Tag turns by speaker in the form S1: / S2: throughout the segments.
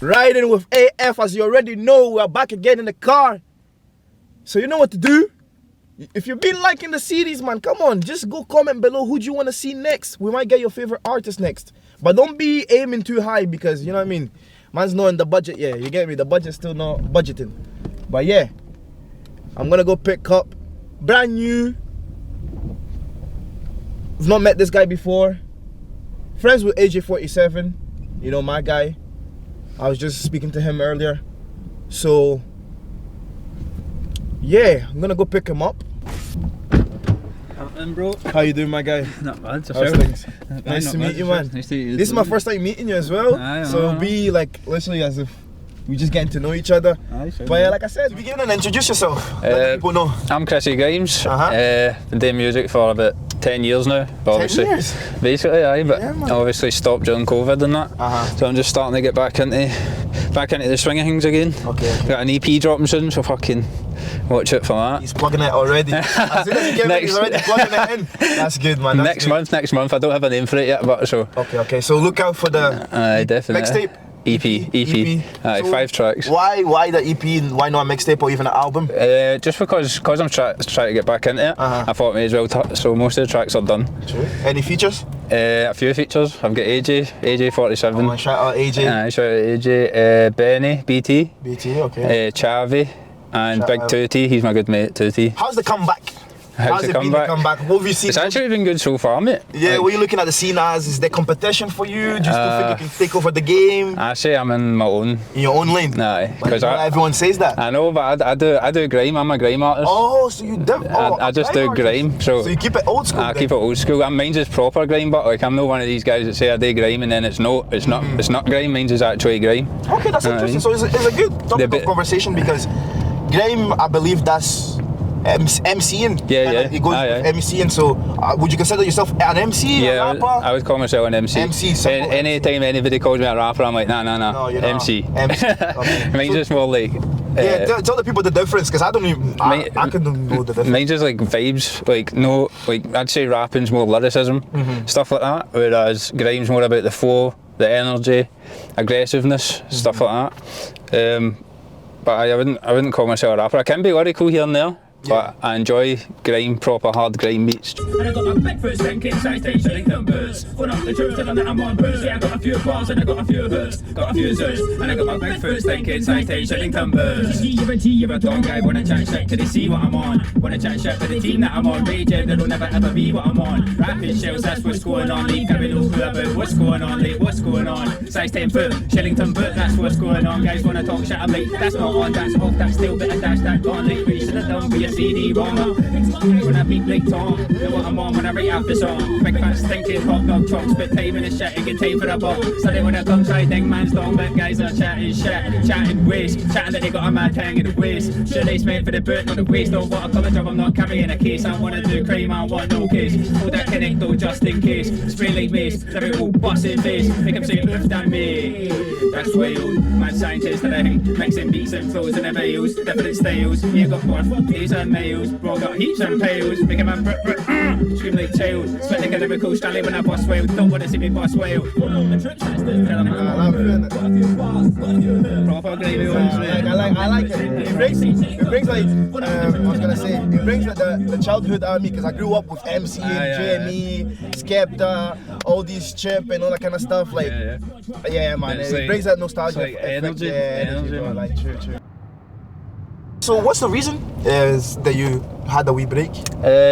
S1: Riding with AF, as you already know, we're back again in the car. So you know what to do. If you've been liking the series, man, come on, just go comment below who do you want to see next. We might get your favorite artist next. But don't be aiming too high because, you know what I mean, man's not in the budget. Yeah, you get me? The budget's still not budgeting. But yeah, I'm gonna go pick up brand new. I've not met this guy before. Friends with AJ47, you know, my guy. I was just speaking to him earlier. So yeah, I'm gonna go pick him up.
S2: Happening, bro?
S1: How you doing, my guy?
S2: Not bad.
S1: How's things? Nice to
S2: not
S1: meet
S2: bad,
S1: you, man.
S2: Nice to meet you.
S1: This is my first time meeting you as well.
S2: Aye,
S1: So it'll be like literally as if we just getting to know each other.
S2: Aye, sure.
S1: But yeah, like I said, begin and introduce yourself. Let people know.
S2: I'm CHRISSY GRIMEZ. Been doing music for about 10 years now. But
S1: 10
S2: obviously,
S1: years?
S2: basically, aye. But
S1: Yeah, man.
S2: I obviously stopped during COVID and that. So I'm just starting to get back into the swing of things again.
S1: Okay.
S2: Got an EP dropping soon, so fucking watch it for that.
S1: He's plugging it already. As soon as he came in, he's already plugging it in. That's good, man. That's
S2: Next month. I don't have a name for it yet, but so.
S1: Okay. So look out for the
S2: definitely.
S1: mixtape.
S2: EP. Aye,
S1: So
S2: 5 tracks.
S1: Why the EP and why not a mixtape or even an album?
S2: Just because I'm trying to get back into it. I thought may as well. So most of the tracks are done.
S1: True. Any features?
S2: A few features. I've got AJ47.
S1: Oh, shout out AJ.
S2: Shout out AJ. Benny, BT.
S1: Okay.
S2: Chavi, and
S1: Shout
S2: Big
S1: out.
S2: Tootie. He's my good mate, Tootie.
S1: How's the comeback?
S2: How's the
S1: it been, the comeback? What have you seen?
S2: It's actually been good so far, mate.
S1: Yeah,
S2: Like,
S1: what are you looking at the scene as? Is there competition for you? Do you still think you can take over the game?
S2: I say I'm in my own.
S1: In your own lane?
S2: Aye,
S1: But
S2: because
S1: everyone says that.
S2: I know, but I do grime. I'm a grime artist.
S1: Oh, so you do?
S2: I just do grime. So
S1: you keep it old school?
S2: I
S1: then?
S2: keep it old school. Mine's is proper grime, but like I'm not one of these guys that say I do grime and then it's not grime. Mine's is actually grime.
S1: Okay, that's interesting. So it's a good topic of conversation because grime, I believe that's MCing.
S2: Yeah.
S1: It goes with MCing. So would you consider yourself an MC?
S2: Yeah,
S1: a rapper?
S2: I would call myself an MC.
S1: MC, simple
S2: Anytime anybody calls me a rapper, I'm like, nah.
S1: No, you're not.
S2: MC.
S1: Okay.
S2: Mine's just more like.
S1: Yeah, tell the people the difference because I don't even. I couldn't know the difference.
S2: Mine's just like vibes, I'd say rapping's more lyricism, stuff like that. Whereas grime's more about the flow, the energy, aggressiveness, stuff like that. But I wouldn't call myself a rapper. I can be lyrical here and there. But I enjoy grime, proper hard grime beats.
S3: And I got my breakfast thinking size station numbers. Put up the truth, telling that I'm on buzz. Yeah, I got a few bars and I got a few hoods. Got a few zers. And I got my breakfast thinking size station numbers. You're a dog guy, wanna chat shit till they see what I'm on. Wanna chat shit for the team that I'm on. Raging, that'll never ever be what I'm on. Rapping shells, that's what's going on. League, I know who about what's going on. Late, what's going on? Size 10 foot, Shillington boot, that's what's going on. Guys wanna talk shit, I'm like, that's not on, that's off, that's still bit of dash, that gone. Like, what you should have done for your CD wrong. When I beat Blake Tom, know what I'm on when I rate out the song. Big fans thinking hot dog chunks, but time in the shit, it get time for the ball. Sunday when I come side, ding man's dog, but guys are chatting shit, chatting waste, chatting that they got a mad hang in the waist. Should they spend for the boot, not the waste. Don't want a colour job, I'm not carrying a case. I wanna do crime, I want no case. Hold that connect though, just in case. Spray like mace, let me all bust in face. Make him say, oof, than me. That's wild, mad scientist that I think. Mixing beats and flows in the veils, different styles. You got one, days and males, bro got heaps and pails. Make a man scream like child. Spit like a lyrical Stanley when I boss wail. Don't wanna see me boss wail. Proper gravy ones,
S1: I like it. It brings like I was gonna say, it brings like the childhood out of me because I grew up with MC, JME, Skepta, all these Chip and all that kind of stuff. Like, yeah, man, it brings that nostalgia.
S2: Like energy.
S1: Bro, like true. So what's the reason is that you had a wee break?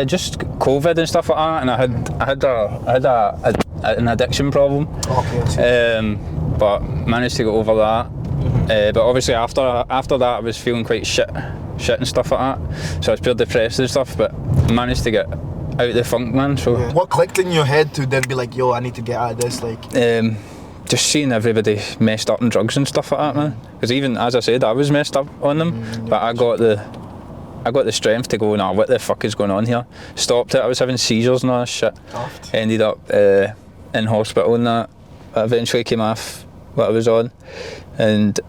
S2: Just COVID and stuff like that, and I had an addiction problem.
S1: Okay, I see.
S2: But managed to get over that. But obviously after that I was feeling quite shit and stuff like that. So I was pure depressed and stuff, but managed to get out of the funk, man. So
S1: what clicked in your head to then be like, yo, I need to get out of this? Like,
S2: just seeing everybody messed up on drugs and stuff like that, man. Because even as I said, I was messed up on them, but I got the strength to go, nah, what the fuck is going on here? Stopped it. I was having seizures and all that shit. Ended up in hospital and that. I eventually came off what I was on, and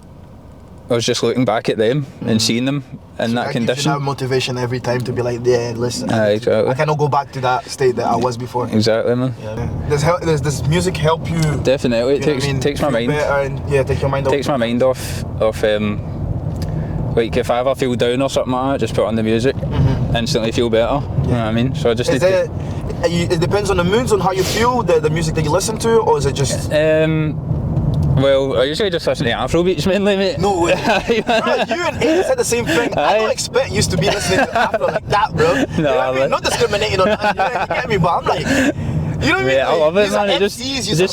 S2: I was just looking back at them and seeing them in that
S1: Gives you
S2: condition.
S1: that motivation every time to be like, yeah, listen,
S2: Exactly.
S1: I cannot go back to that state that I was before.
S2: Exactly, man.
S1: Yeah. Does music help you?
S2: Definitely, it
S1: You know what I mean?
S2: takes my
S1: Feel
S2: mind.
S1: better and, take your mind off.
S2: Takes my mind off like if I ever feel down or something like that, just put on the music, instantly feel better. You know what I mean? So I just
S1: Is it? It depends on the moods, on how you feel, the music that you listen to, or is it just?
S2: Well, I usually just listen to Afro beats mainly, mate.
S1: No way. Bro, you and Aiden said the same thing. I don't expect you to be listening to Afro like that, bro. You know what I mean? Not discriminating on that. You get me, but I'm like, you know what I mean?
S2: Yeah, I love it, man. It just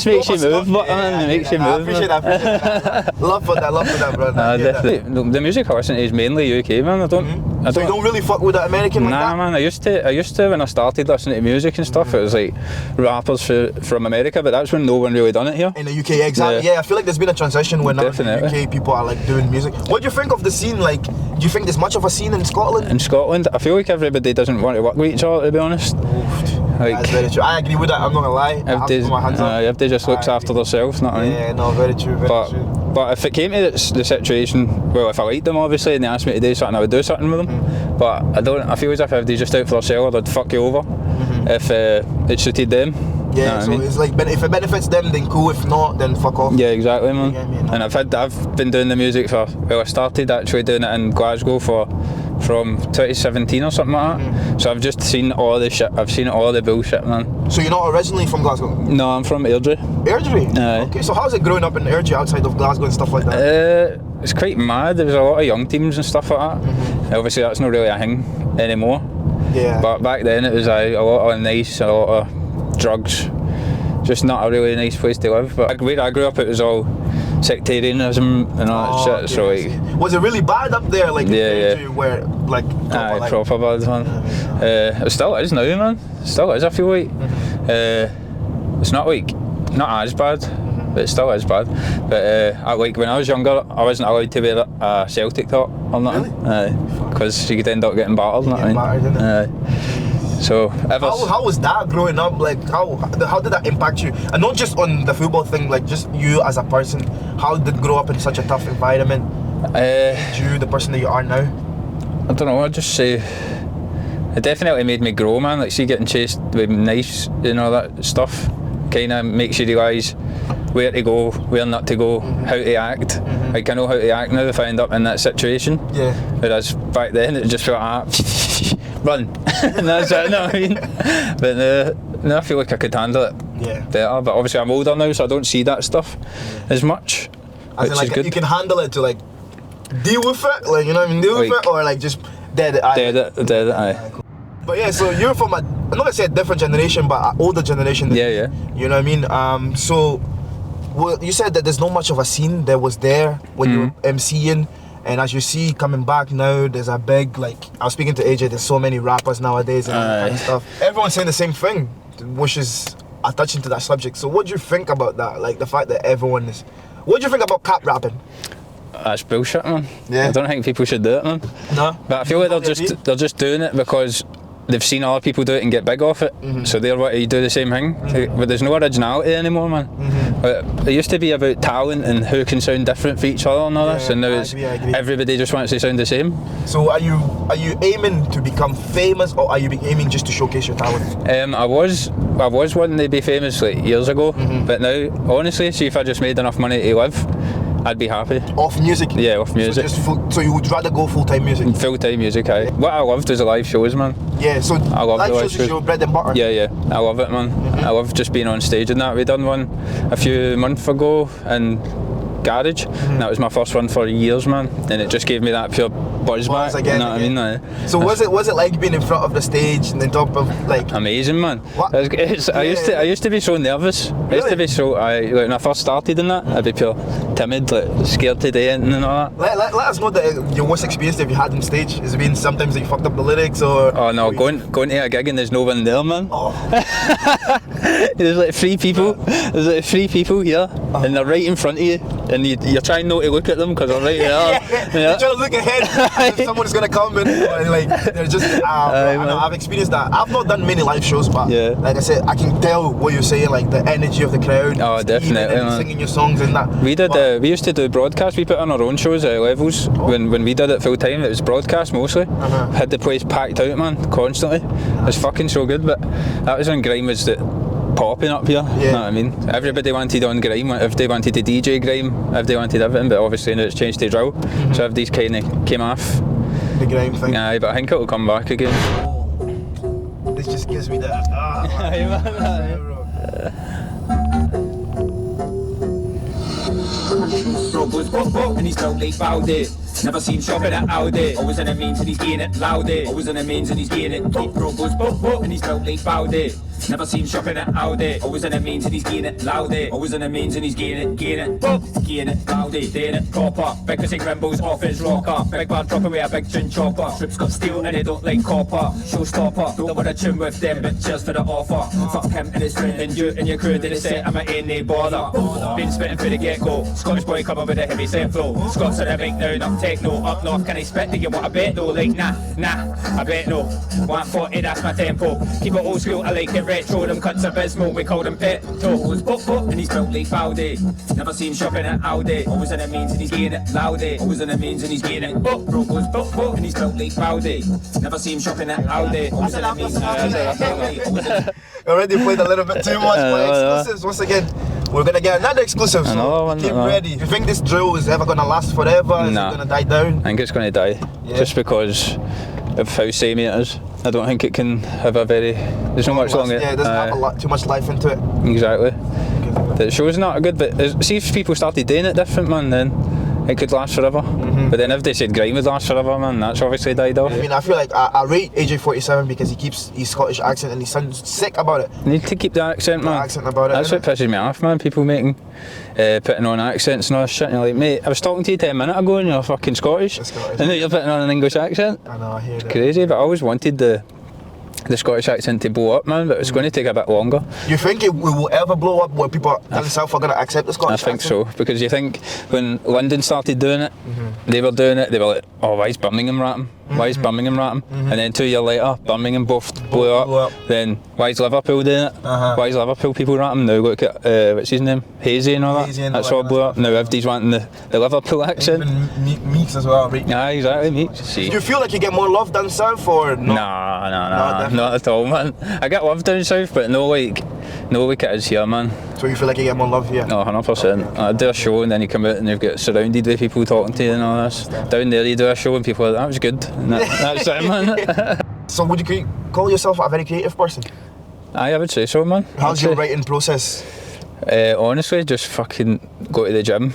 S2: makes you move, man. It makes you move.
S1: I appreciate that. Love for that, bro.
S2: Definitely. The music I listen to is mainly UK, man. I don't.
S1: So you don't really fuck with the American like that?
S2: Nah, man. I used to when I started listening to music and stuff. It was like rappers from America, but that's when no one really done it here.
S1: In the UK, exactly. Yeah, I feel like there's been a transition when now the UK people are like doing music. What do you think of the scene? Like, do you think there's much of a scene in Scotland?
S2: In Scotland, I feel like everybody doesn't want to work with each other, to be honest. Like,
S1: that's very true. I agree with that. I'm not gonna lie.
S2: Everybody just looks after themselves, not me.
S1: Yeah, no, very true. Very true.
S2: But if it came to the situation, well, if I liked them obviously and they asked me to do something, I would do something with them. But I feel as if everybody's just out for themselves, I'd fuck you over if it suited them.
S1: Yeah, so it's like, if it benefits them, then cool. If not, then fuck off.
S2: Yeah, exactly, man. And I've been doing the music I started actually doing it in Glasgow from 2017 or something like that. So I've just seen all the shit. I've seen all the bullshit, man.
S1: So you're not originally from Glasgow?
S2: No, I'm from Airdrie.
S1: Airdrie? Okay, so how's it growing up in Airdrie outside of Glasgow and stuff like that?
S2: It's quite mad. There's a lot of young teams and stuff like that. Obviously that's not really a thing anymore.
S1: Yeah.
S2: But back then it was a lot of nice, a lot of drugs. Just not a really nice place to live. But where I grew up, it was all sectarianism and all that shit. So like,
S1: was it really bad up there? Like where like
S2: proper bad, man. It still is now, man. It still is. I feel like it's not as bad, but it still is bad. But like when I was younger, I wasn't allowed to wear a Celtic top or nothing, because you could end up getting battered. So
S1: how was that growing up? Like how did that impact you? And not just on the football thing, like just you as a person. How did grow up in such a tough environment? You the person that you are now?
S2: I don't know. I'd just say it definitely made me grow, man. Like see getting chased with knives and all that stuff kind of makes you realise where to go, where not to go, how to act. Like I know how to act now if I end up in that situation. Yeah. Whereas back then it just felt like run. And that's it, you know what I mean? But now I feel like I could handle it better. But obviously I'm older now, so I don't see that stuff as much.
S1: As in, like, you can handle it to like deal with it, like, you know what I mean, deal with it, or like just dead it.
S2: Dead it, aye.
S1: But yeah, so you're from I'm not gonna say a different generation, but an older generation.
S2: Yeah.
S1: You know what I mean? So, well, you said that there's not much of a scene that was there when you were MCing. And as you see, coming back now, there's a big, like, I was speaking to AJ, there's so many rappers nowadays and all that kind of stuff. Everyone's saying the same thing, which is attaching to that subject. So what do you think about that? Like, the fact that everyone is... What do you think about cap rapping?
S2: That's bullshit, man.
S1: Yeah.
S2: I don't think people should do it, man.
S1: No.
S2: But I feel like they're just doing it because they've seen other people do it and get big off it, so they're wanting to do the same thing. But there's no originality anymore, man. It used to be about talent and who can sound different for each other and all this, and now it's everybody just wants to sound the same.
S1: So are you aiming to become famous, or are you aiming just to showcase your talent?
S2: I was wanting to be famous like years ago, but now honestly, see if I just made enough money to live, I'd be happy. Off music? Yeah, off music.
S1: So you would rather go full-time music?
S2: Full-time music, aye. What I loved was the live shows, man.
S1: Yeah, so
S2: I love
S1: live shows is your bread and butter?
S2: Yeah, I love it, man. I love just being on stage and that. We done one a few months ago in Garage, and that was my first one for years, man. And it just gave me that pure buzz back,
S1: again,
S2: you know what I mean?
S1: So was it like being in front of the stage and on top of like...
S2: Amazing, man.
S1: What?
S2: I used to be so nervous.
S1: Really?
S2: I used to be so, like when I first started in that, I'd be pure timid, like scared to do anything and all that.
S1: Let us know your worst experience that you had on stage. Has it been sometimes that you fucked up the lyrics or...
S2: Oh no, going to a gig and there's no one there, man.
S1: Oh.
S2: There's like three people here and they're right in front of you. and you're trying not to look at them because they're right there.
S1: You're trying to look ahead if someone's gonna come and like they're just I know, I've experienced that. I've not done many live shows, but like I said, I can tell what you're saying, like the energy of the crowd.
S2: Oh, definitely,
S1: and singing your songs and that.
S2: We did. We used to do broadcast. We put on our own shows at levels. When we did it full time, it was broadcast mostly. Had the place packed out, man, constantly. It was fucking so good. But that was when grime was popping up here. You know what I mean? Everybody wanted on grime. If they wanted to DJ grime, if they wanted everything. But obviously now it's changed to drill. So if these kind of came off
S1: the grime thing.
S2: Aye, but I think it'll come back again.
S1: This just gives me that.
S3: Bro goes pop and he's built like Baldy. Never seen shopping at Aldi. Always in the means and he's getting it loudy. Always in the means and he's getting it. Bro goes pop and he's built like Baldy. Never seen shopping at Aldi. Always in the means and he's getting it loudy. Always in the means and he's getting it, getting it loudy, doing it proper. Big Chrissy Grimbles off his rocker. Big bar dropping with a big chin chopper. Strips got steel and they don't like copper. Showstopper, don't wanna tune with them, but cheers for the offer. Fuck him and his friend and you and your crew did it set. I'm in no bother. Been spitting for the get-go. Scottish boy coming with a heavy set flow. Scots on the mic now, not techno. Up north, can I expect that you want a bet though? Like nah, I bet no. 140, that's my tempo. Keep it old school, I like it retro. Them cunts abysmal, we call them pet toes. Pop and he's built like Baldy. Never seen shopping at Aldi. Always in the means and he's getting it loudy. Always in the means and he's getting it. Bro goes pop and he's built like Baldy. Never seen shopping at Aldi. Always in the means and
S1: Already played a little bit too much, but exclusives once again. We're gonna get another exclusive, so keep ready. You think this drill is ever gonna last forever? Is it gonna die down?
S2: I think it's gonna die, just because of how samey it is. I don't think it can have a very. There's not much longer.
S1: Yeah, it doesn't have too much life into it.
S2: Exactly. The show's not good, but see if people started doing it different, man, then it could last forever. But then if they said grime would last forever, man, that's obviously died off.
S1: I mean, I feel like I rate AJ47 because he keeps his Scottish accent and he sounds sick about it.
S2: You need to keep the accent, man.
S1: The accent about it.
S2: That's what pisses me off, man. People making, putting on accents and all this shit. And you're like, mate, I was talking to you 10 minutes ago and you're fucking Scottish. And now you're putting on an English accent.
S1: I know, I hear that.
S2: Crazy, but I always wanted the Scottish accent to blow up, man, but it's going to take a bit longer.
S1: You think it will ever blow up where people themselves are going to accept the Scottish accent?
S2: I think so, because you think when London started doing it, they were like, oh, why is Birmingham rapping? Why is Birmingham rapping? And then 2 years later, Birmingham both blew up. Then why is Liverpool doing it? Why is Liverpool people rapping? Now look at, what's his name? Hazy and all that. That's all blew up. Now everybody's wanting the Liverpool accent.
S1: Even Meeks as well, right?
S2: Yeah, exactly, Meeks. See.
S1: Do you feel like you get more love down south or no?
S2: Nah, not at all, man. I get love down south, but no like it is here, man.
S1: So you feel like you get more love here?
S2: No, 100%. I do a show and then you come out and you've got surrounded with people talking to you and all this. Down there you do a show and people are like, that was good. And that's it, man.
S1: So would you call yourself a very creative person?
S2: I would say so, man.
S1: How's your writing process?
S2: Honestly, just fucking go to the gym.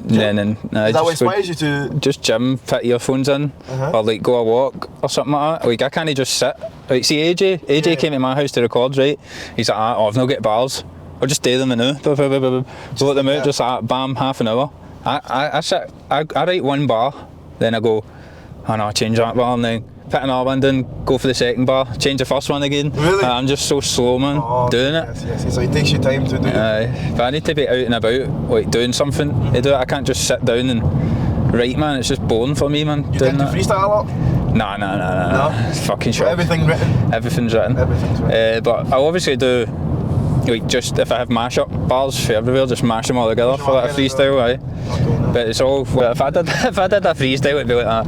S1: Is that what inspires you to?
S2: Just gym, put earphones in, or like go a walk or something like that. Like I can't just sit. Like see AJ came to my house to record, right? He's like, I've not got bars. I'll just do them now. Blow them out, just like bam, half an hour. I sit, I write one bar, then I go, oh no, change that bar, and then put another one in, go for the second bar, change the first one again.
S1: Really?
S2: I'm just so slow, man, doing it.
S1: Yes. So it takes you time to do it.
S2: But I need to be out and about, like doing something to do it. I can't just sit down and write, man. It's just boring for me, man.
S1: You tend to freestyle a lot?
S2: No. It's fucking shit.
S1: Everything written?
S2: Everything's written. But I obviously do, like just if I have mash-up bars for everywhere, just mash them all together for like a freestyle, aye. Okay, but it's all, well, if I did a freestyle, it'd be like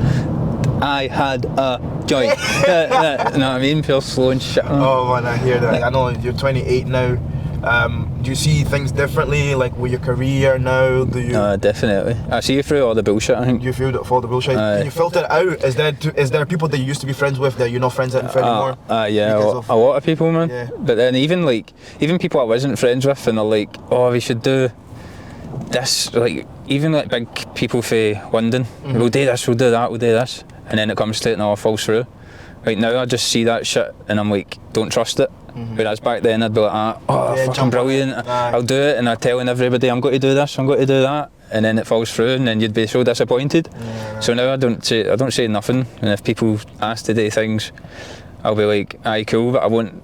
S2: I had a joint. You know what I mean? Feel slow and shit.
S1: Oh man, I hear that. I know you're 28 now. Do you see things differently, like with your career now? Do you?
S2: Definitely. I see you through all the bullshit, I think.
S1: You feel all the bullshit? Can you filter it out? Is there people that you used to be friends with that you're not friends with anymore?
S2: Yeah, a lot of people, man. Yeah. But then even people I wasn't friends with and they're like, oh, we should do this, like even like big people for London, we'll do this, we'll do that, we'll do this, and then it comes to it and all falls through. Like now I just see that shit and I'm like, don't trust it. Whereas back then I'd be like, fucking brilliant, I'll do it, and I'm telling everybody I'm going to do this, I'm going to do that, and then it falls through and then you'd be so disappointed. So now I don't say nothing, and if people ask to do things I'll be like, aye cool, but I won't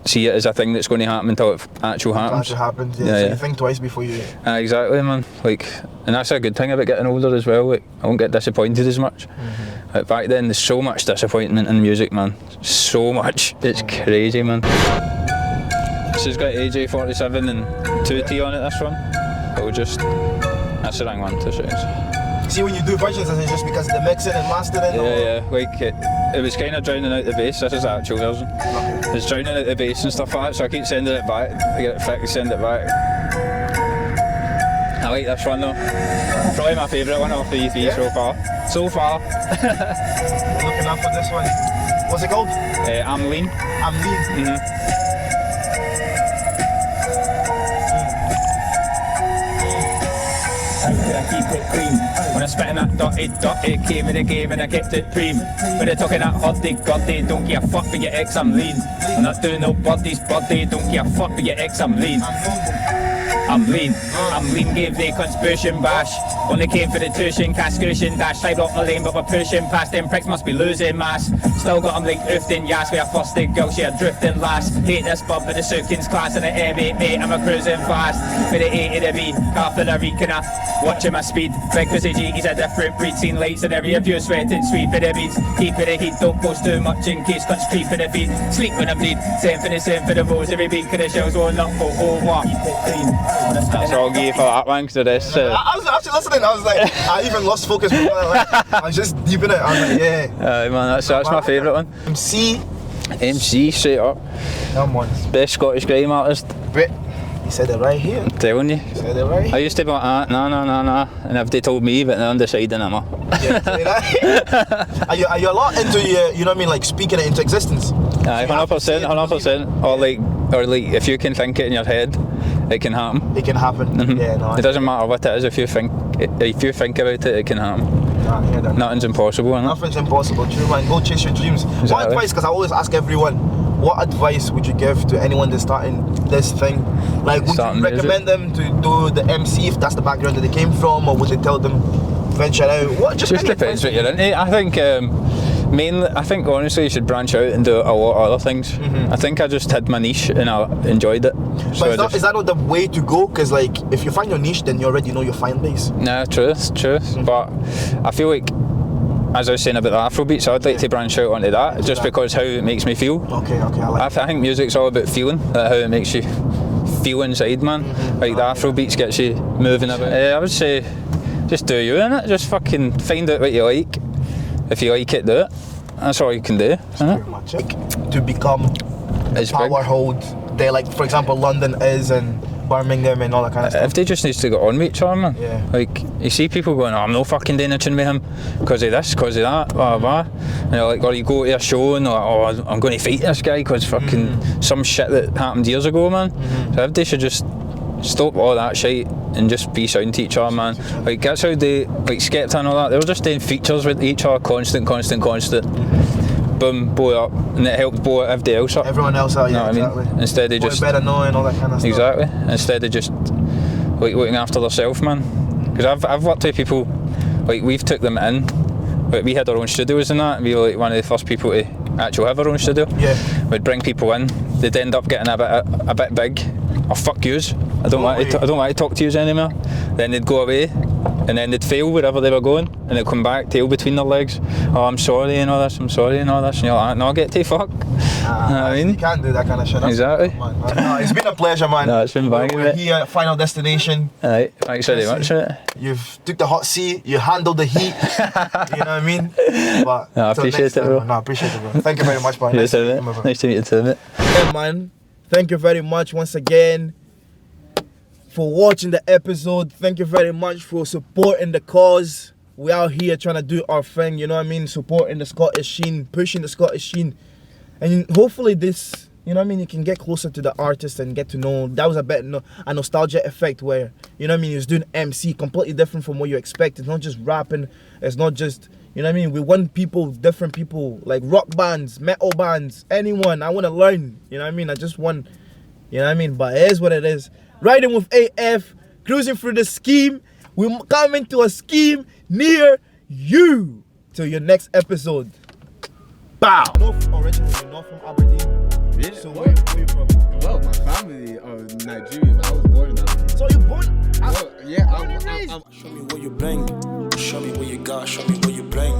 S2: see it as a thing that's going to happen until it actually happens.
S1: It happens, yeah.
S2: Yeah,
S1: So
S2: yeah.
S1: you think twice before you...
S2: Exactly, man. Like, and that's a good thing about getting older as well. Like, I won't get disappointed as much. Like, back then, there's so much disappointment in music, man. So much. It's crazy, man. This has got AJ47 and 2T on it, this one. It'll just... That's the wrong one, 2 seconds.
S1: See, when you do versions, is it just because the mixing and mastering?
S2: Yeah, like it was kind of drowning out the bass. This is the actual version. It's drowning out the bass and stuff like that, so I keep sending it back. I get it fixed, send it back. I like this one though. Probably my favourite one off the EP so far. So far.
S1: Looking up for this one. What's it called?
S2: I'm Lean.
S1: I'm Lean.
S3: I keep it clean. When I'm spitting that dotty, came in the game and I kept it cream. When they're talking that hotty, goddy, don't give a fuck for your ex, I'm lean. I'm not doing no buddies, buddy, don't give a fuck for your ex, I'm lean. I'm lean, gave the conspiracy bash. Only came for the tuition, cash cushion dash. Side up my lane, but we're pushing past them pricks, must be losing mass. Still got them like oofed yas, we a flusted girl, she a drifting last. Hate this bub with the Sukins class and the M8, mate, I'm a cruising fast. For the A to the B, half of the reckoner, watching my speed. Big pussy G, he's a different breed, seen lights in every view, sweating, sweep in the beats. Keep in the heat, don't post too much in case cuts creep in the feet. Sleep when I bleed, same for the votes, every beat, cause the shells won't up for what.
S2: That's all I gave for that one, because the rest...
S1: I was actually listening, I was like, I even lost focus. I was just deep in it. I was like, yeah.
S2: man, that's my favourite one. MC, straight up.
S1: Come on.
S2: Best Scottish grime artist.
S1: Wait, you said it right here.
S2: Telling you.
S1: You said it right.
S2: I used to be like, nah, and if they told me, but they're undeciding, am I?
S1: Yeah, say that. Are you a lot into you know what I mean, like speaking it into existence?
S2: Aye, 100%. Or like, if you can think it in your head, it can happen.
S1: It can happen. Yeah, no.
S2: It doesn't matter what it is. If you think about it, it can happen.
S1: Nah, I hear that.
S2: Nothing's impossible, innit?
S1: Nothing's impossible. True, man. Go chase your dreams.
S2: Exactly.
S1: What advice? Because I always ask everyone, what advice would you give to anyone that's starting this thing? Like, would you recommend them to do the MC if that's the background that they came from, or would you tell them venture out? What? Just
S2: depends what you're into. I think mainly, I think honestly you should branch out and do a lot of other things. I think I just had my niche and I enjoyed it.
S1: But is that not the way to go? Because like, if you find your niche, then you already know your fan base.
S2: Nah, true. But I feel like, as I was saying about the Afrobeats, I'd like to branch out onto that, just because how it makes me feel.
S1: Okay, I like
S2: I think music's all about feeling, how it makes you feel inside, man. Like the Afrobeats gets you moving about. I would say, just do you, innit? Just fucking find out what you like. If you like it, do it. That's all you can do, innit?
S1: Pretty much it. To become
S2: It's
S1: power
S2: big.
S1: hold, they like, for example, London is and Birmingham and all that kind of stuff.
S2: If they just needs to get on with each other, man.
S1: Yeah.
S2: Like, you see people going, oh, I'm no fucking doing a tune with him because of this, because of that, blah, blah, blah. And you're like, or you go to a show and they're like, oh, I'm going to fight this guy because fucking some shit that happened years ago, man. So if they should just stop all that shit and just be sound to each other, man. Like, that's how they, like Skepta and all that, they were just doing features with each other, constant. Boom, blow it up, and it helped blow everybody else up.
S1: Everyone else out, yeah,
S2: Know what I
S1: exactly.
S2: mean? Instead of
S1: Boy
S2: just...
S1: better know and all that kind of stuff.
S2: Exactly. Instead of just like looking after themselves, man. Because I've worked with people, like we've took them in, like we had our own studios and that, and we were like one of the first people to actually have our own studio.
S1: Yeah.
S2: We'd bring people in, they'd end up getting a bit big. Oh, fuck yous, I don't want to talk to yous anymore. Then they'd go away, and then they'd fail wherever they were going, and they'd come back, tail between their legs. Oh, I'm sorry and all this, and you're like, no, get to fuck. You know what I mean?
S1: You can't do that kind of shit.
S2: Exactly.
S1: Man. No, it's been a pleasure, man.
S2: No, it's been banging,
S1: We're
S2: mate.
S1: here at Final Destination.
S2: Alright, thanks very much, mate.
S1: You've took the hot seat, you handled the heat. You know what I mean? But
S2: No, I
S1: till
S2: appreciate
S1: next
S2: it,
S1: time,
S2: bro.
S1: man. No, I appreciate it, bro. Thank you very much, man.
S2: Nice to meet you too, mate.
S1: Yeah, man. Thank you very much once again for watching the episode. Thank you very much for supporting the cause. We out here trying to do our thing, you know what I mean? Supporting the Scottish scene, pushing the Scottish scene. And hopefully this, you know what I mean, you can get closer to the artist and get to know. That was a nostalgia effect where, you know what I mean, he was doing MC, completely different from what you expect. It's not just rapping, it's not just, you know what I mean, we want people, different people, like rock bands, metal bands, anyone. I want to learn, you know what I mean? I just want, you know what I mean? But it is what it is. Riding with AF, cruising through the scheme. We're coming to a scheme near you. Till your next episode. Bow. Originally, you're not from Aberdeen.
S4: Yeah.
S1: So where you from?
S4: Well, my family are Nigerian. I was born in Nigeria.
S1: So you born?
S4: Well, yeah,
S1: Born and raised.
S5: Show me what you bring. Show me what you got. Show me what you bring.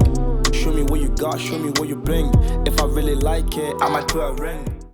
S5: Show me what you got. Show me what you bring. If I really like it, I might put a ring.